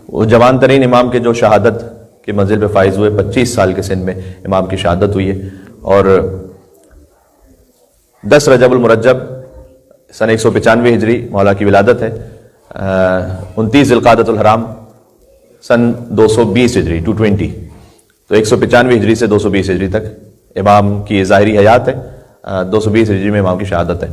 وہ جوان ترین امام کے جو شہادت کے منزل پہ فائز ہوئے، 25 سال کے سن میں امام کی شہادت ہوئی ہے، اور 10 رجب المرجب سن 195 ہجری مولا کی ولادت ہے، 29 ذوالقعدۃ الحرام سن 220 ہجری 220، تو 195 ہجری سے 220 ہجری تک امام کی ظاہری حیات ہے، 220 ہجری میں امام کی شہادت ہے۔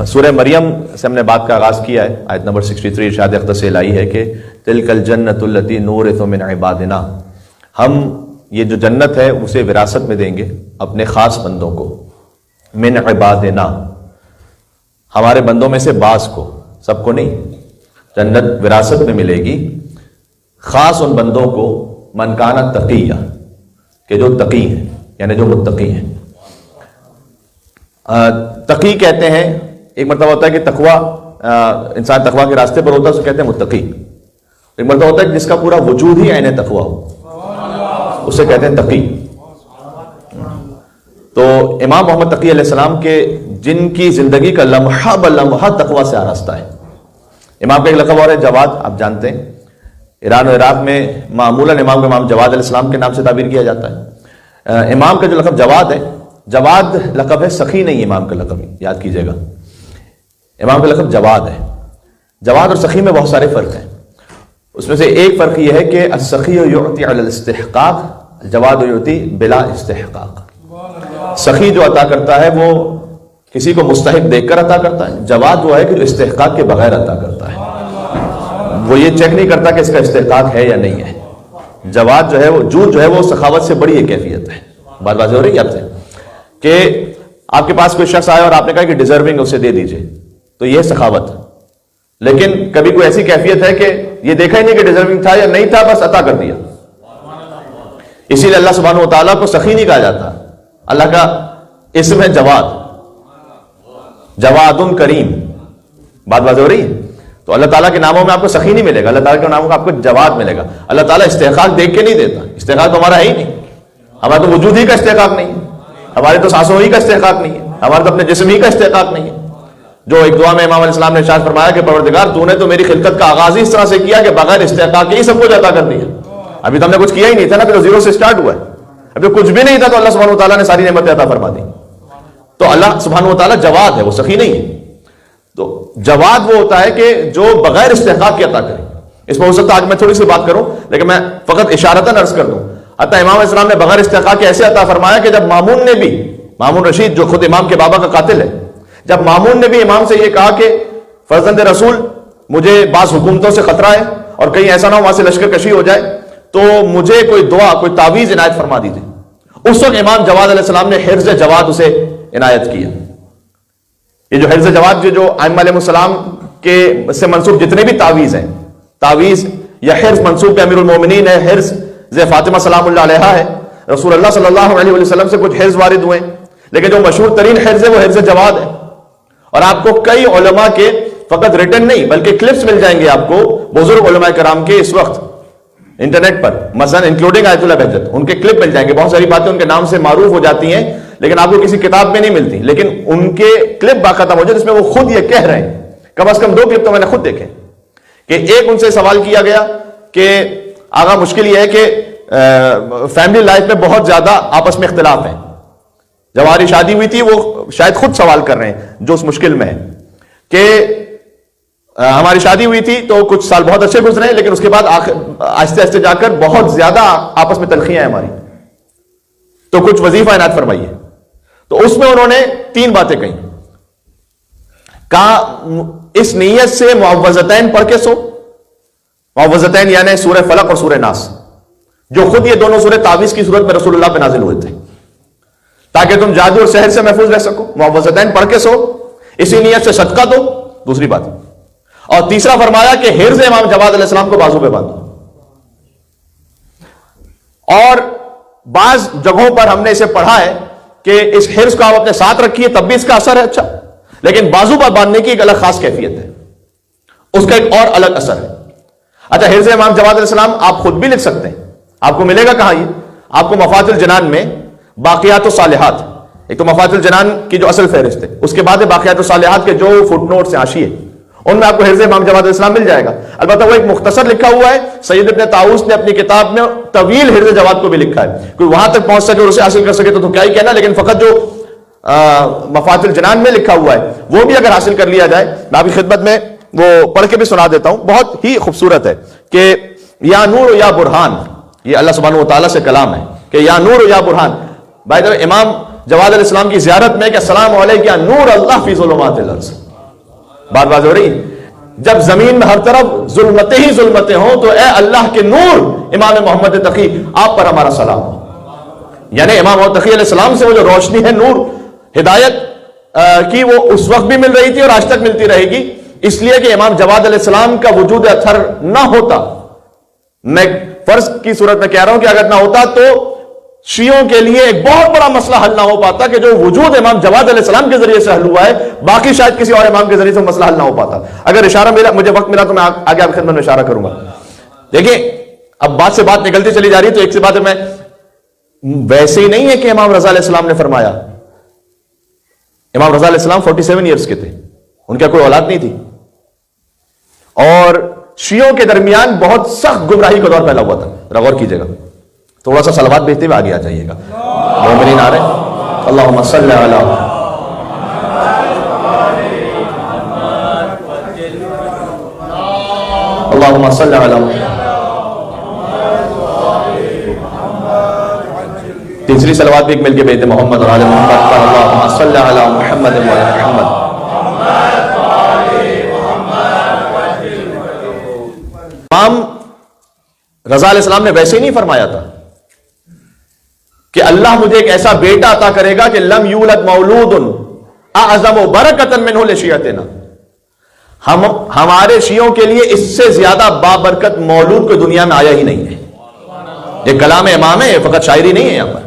سورہ مریم سے ہم نے بات کا آغاز کیا ہے، آیت نمبر 63 ارشاد اقدس سے الہی ہے کہ تلک الجنۃ التی نورث من عبادنا، ہم یہ جو جنت ہے اسے وراثت میں دیں گے اپنے خاص بندوں کو، من عبادنا ہمارے بندوں میں سے بعض کو، سب کو نہیں، جنت وراثت میں ملے گی خاص ان بندوں کو، من کان تقیہ کہ جو تقی ہیں، یعنی جو متقی ہیں۔ تقی کہتے ہیں، ایک مرتبہ ہوتا ہے کہ تقوی انسان تقوی کے راستے پر ہوتا ہے، اسے کہتے ہیں متقی، ایک مرتبہ ہوتا ہے کہ جس کا پورا وجود ہی عین تقوی ہو، اسے کہتے ہیں تقی۔ تو امام محمد تقی علیہ السلام کے جن کی زندگی کا لمحہ بلمحہ تقوی سے آراستہ ہے۔ امام کا ایک لقب اور ہے جواد، آپ جانتے ہیں ایران و عراق میں معمولاً امام کا امام جواد علیہ السلام کے نام سے تعبیر کیا جاتا ہے۔ امام کا جو لقب جواد ہے، جواد لقب ہے، سخی نہیں امام کا لقب، یاد کیجئے گا، امام کا لقب جواد ہے۔ جواد اور سخی میں بہت سارے فرق ہیں، اس میں سے ایک فرق یہ ہے کہ السخی یعطی علی الاستحقاق، جواد یعطی بلا استحقاق۔ سخی جو عطا کرتا ہے وہ کسی کو مستحق دیکھ کر عطا کرتا ہے، جواد وہ ہے کہ جو استحقاق کے بغیر عطا کرتا ہے، وہ یہ چیک نہیں کرتا کہ اس کا استحقاق ہے یا نہیں ہے۔ جواد جو ہے وہ جود جو ہے وہ سخاوت سے بڑی ایک کیفیت ہے۔ بات واضح ہو رہی ہے آپ سے کہ آپ کے پاس کوئی شخص آیا اور آپ نے کہا کہ ڈیزرونگ اسے دے دیجئے، تو یہ سخاوت۔ لیکن کبھی کوئی ایسی کیفیت ہے کہ یہ دیکھا ہی نہیں کہ ڈیزرونگ تھا یا نہیں تھا، بس عطا کر دیا۔ اسی لیے اللہ سبحانہ و تعالیٰ کو سخی نہیں کہا جاتا، اللہ کا اسم ہے جواد، جواد کریم۔ بات واضح ہو رہی ہے؟ تو اللہ تعالیٰ کے ناموں میں آپ کو سخی نہیں ملے گا، اللہ تعالیٰ کے ناموں میں آپ کو جواد ملے گا۔ اللہ تعالیٰ استحقاق دیکھ کے نہیں دیتا، استحقاق تو ہمارا ہے ہی نہیں، ہمارا تو وجود ہی کا استحقاق نہیں ہے، ہمارے تو سانسوں ہی کا استحقاق نہیں ہے، ہمارا تو اپنے جسم ہی کا استحقاق نہیں ہے۔ جو ایک دعا میں امام علیہ السلام نے ارشاد فرمایا کہ پروردگار تو نے تو میری خلقت کا آغاز ہی اس طرح سے کیا کہ بغیر استحقاق کے ہی سب کچھ عطا کر دیا، ابھی تو ہم نے کچھ کیا ہی نہیں تھا نا، پھر تو زیرو سے سٹارٹ ہوا ہے، ابھی کچھ بھی نہیں تھا تو اللہ سبحانہ و تعالیٰ نے ساری نعمتیں عطا فرما دی۔ تو اللہ سبحانہ و تعالیٰ جواد ہے، وہ سخی نہیں ہے۔ تو جواد وہ ہوتا ہے کہ جو بغیر استحقاق کے عطا کرے۔ اس میں ہو سکتا ہے آج میں تھوڑی سی بات کروں، لیکن میں فقط اشارتاً عرض کر دوں، حتیٰ امام علیہ السلام نے بغیر استحقاق کے ایسے عطا فرمایا کہ جب مامون نے بھی، مامون رشید جو خود امام کے بابا کا قاتل ہے، جب مامون نے بھی امام سے یہ کہا کہ فرزند رسول مجھے بعض حکومتوں سے خطرہ ہے اور کہیں ایسا نہ ہو وہاں سے لشکر کشی ہو جائے، تو مجھے کوئی دعا، کوئی تعویذ عنایت فرما دیجیے، اس وقت امام جواد علیہ السلام نے حرز جواد اسے عنایت کیا۔ یہ جو حرز جواد جو ائمہ علیہ السلام کے سے منسوب جتنے بھی تعویذ ہیں، تعویذ یا حرز منسوب امیر المومنین ہے، حرز فاطمہ سلام اللہ علیہا ہے، رسول اللہ صلی اللہ علیہ وسلم سے کچھ حرز وارد ہوئے، لیکن جو مشہور ترین حرز ہے وہ حرز جواد ہے۔ اور آپ کو کئی علماء کے فقط ریٹن نہیں بلکہ کلپس مل جائیں گے آپ کو، بزرگ علماء کرام کے اس وقت انٹرنیٹ پر، مثلا انکلوڈنگ آیت اللہ بہجت، ان کے کلپ مل جائیں گے، بہت ساری باتیں ان کے نام سے معروف ہو جاتی ہیں لیکن آپ کو کسی کتاب میں نہیں ملتی، لیکن ان کے کلپ باقاعدہ موجود جس میں وہ خود یہ کہہ رہے ہیں، کم از کم 2 کلپ تو میں نے خود دیکھے، کہ ایک ان سے سوال کیا گیا کہ آغا مشکل یہ ہے کہ فیملی لائف میں بہت زیادہ آپس میں اختلاف ہیں، جب ہماری شادی ہوئی تھی، وہ شاید خود سوال کر رہے ہیں جو اس مشکل میں ہے کہ ہماری شادی ہوئی تھی تو کچھ سال بہت اچھے گزرے ہیں، لیکن اس کے بعد آہستہ آہستہ جا کر بہت زیادہ آپس میں تلخیاں ہیں ہماری، تو کچھ وظیفہ عنایت فرمائیے۔ تو اس میں انہوں نے 3 باتیں کہیں، کہا اس نیت سے معوذتین پڑھ کے سو، معوذتین یعنی سورہ فلق اور سورہ ناس، جو خود یہ دونوں سورہ تعویذ کی صورت میں رسول اللہ پہ نازل ہوئے تھے، تاکہ تم جادو اور سحر سے محفوظ رہ سکو، معوذتین پڑھ کے سو، اسی نیت سے صدقہ دو، دوسری بات۔ اور تیسرا فرمایا کہ حرز امام جواد علیہ السلام کو بازو پہ باندھو۔ اور بعض جگہوں پر ہم نے اسے پڑھا ہے کہ اس حرز کو آپ اپنے ساتھ رکھیے تب بھی اس کا اثر ہے اچھا، لیکن بازو پر باندھنے کی ایک الگ خاص کیفیت ہے، اس کا ایک اور الگ اثر ہے۔ اچھا، حرز امام جواد علیہ السلام آپ خود بھی لکھ سکتے ہیں، آپ کو ملے گا کہاں؟ یہ آپ کو مفاتح الجنان میں باقیات الصالحات، ایک تو مفاتح الجنان کی جو اصل فہرست ہے، اس کے بعد باقیات الصالحات کے جو فٹ نوٹس ہیں، حاشیے، ان میں آپ کو حفظ امام جواد علیہ السلام مل جائے گا. البتہ وہ ایک مختصر لکھا ہوا ہے. سید ابن طاؤس نے اپنی کتاب میں طویل حفظ جواد کو بھی لکھا ہے. کوئی وہاں تک پہنچ سکے اور اسے حاصل کر سکے تو کیا ہی کہنا, لیکن فقط جو مفاتح الجنان میں لکھا ہوا ہے وہ بھی اگر حاصل کر لیا جائے, میں آپ کی خدمت میں وہ پڑھ کے بھی سنا دیتا ہوں, بہت ہی خوبصورت ہے کہ یا نور یا برہان, یہ اللہ سبحانہ و تعالیٰ سے کلام ہے کہ یا نور یا برہان. بھائی جب امام جواد علیہ السلام کی زیارت میں کہ السلام علیک یا نور اللہ فی ظلمات الارض, بات واضح ہو رہی. جب زمین میں ہر طرف ظلمتیں ہی ظلمتیں ہوں تو اے اللہ کے نور امام محمد تقی آپ پر ہمارا سلام ہو. یعنی امام محمد تقی علیہ السلام سے وہ جو روشنی ہے, نور, ہدایت کی, وہ اس وقت بھی مل رہی تھی اور آج تک ملتی رہے گی, اس لیے کہ امام جواد علیہ السلام کا وجود اثر نہ ہوتا. میں فرض کی صورت میں کہہ رہا ہوں کہ اگر نہ ہوتا تو شیعوں کے لیے ایک بہت بڑا مسئلہ حل نہ ہو پاتا کہ جو وجود امام جواد علیہ السلام کے ذریعے سے حل ہوا ہے, باقی شاید کسی اور امام کے ذریعے سے مسئلہ حل نہ ہو پاتا. اگر اشارہ ملا, مجھے وقت ملا تو میں آگے آپ کی خدمت میں اشارہ کروں گا. دیکھیں اب بات سے بات نکلتی چلی جا رہی, تو ایک سی بات ہے, میں ویسے ہی نہیں ہے کہ امام رضا علیہ السلام نے فرمایا. امام رضا علیہ السلام 47 ایئرس کے تھے, ان کا کوئی اولاد نہیں تھی, اور شیعوں کے درمیان بہت سخت گمراہی کا دور پھیلا ہوا تھا. ذرا غور کیجیے گا, تھوڑا سا صلوات بھیجتے ہوئے آگے آ جائیے گا. مومنین آ رہے ہیں, اللہم صلی علی اللہم صلی علی. تیسری صلوات بھی ایک مل کے بھیجتے, محمد اور آل محمد, اللہم صلی علی محمد و آل محمد. امام رضا علیہ السلام نے ویسے ہی نہیں فرمایا تھا کہ اللہ مجھے ایک ایسا بیٹا عطا کرے گا کہ لم یولد مولود اعظم برکۃ منہ لشیعتنا, ہمارے شیعوں کے لیے اس سے زیادہ بابرکت مولود کوئی دنیا میں آیا ہی نہیں ہے. یہ کلام امام ہے, فقط شاعری نہیں ہے یہاں پر,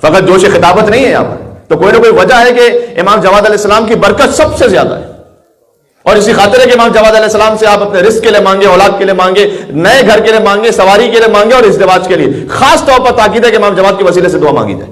فقط جوش خطابت نہیں ہے یہاں پر. تو کوئی نہ کوئی وجہ ہے کہ امام جواد علیہ السلام کی برکت سب سے زیادہ ہے, اور اسی خاطر ہے کہ امام جواد علیہ السلام سے آپ اپنے رزق کے لیے مانگے, اولاد کے لیے مانگے, نئے گھر کے لیے مانگے, سواری کے لیے مانگے, اور ازدواج کے لیے خاص طور پر تاکید ہے کہ امام جواد کے وسیلے سے دعا مانگی جائے.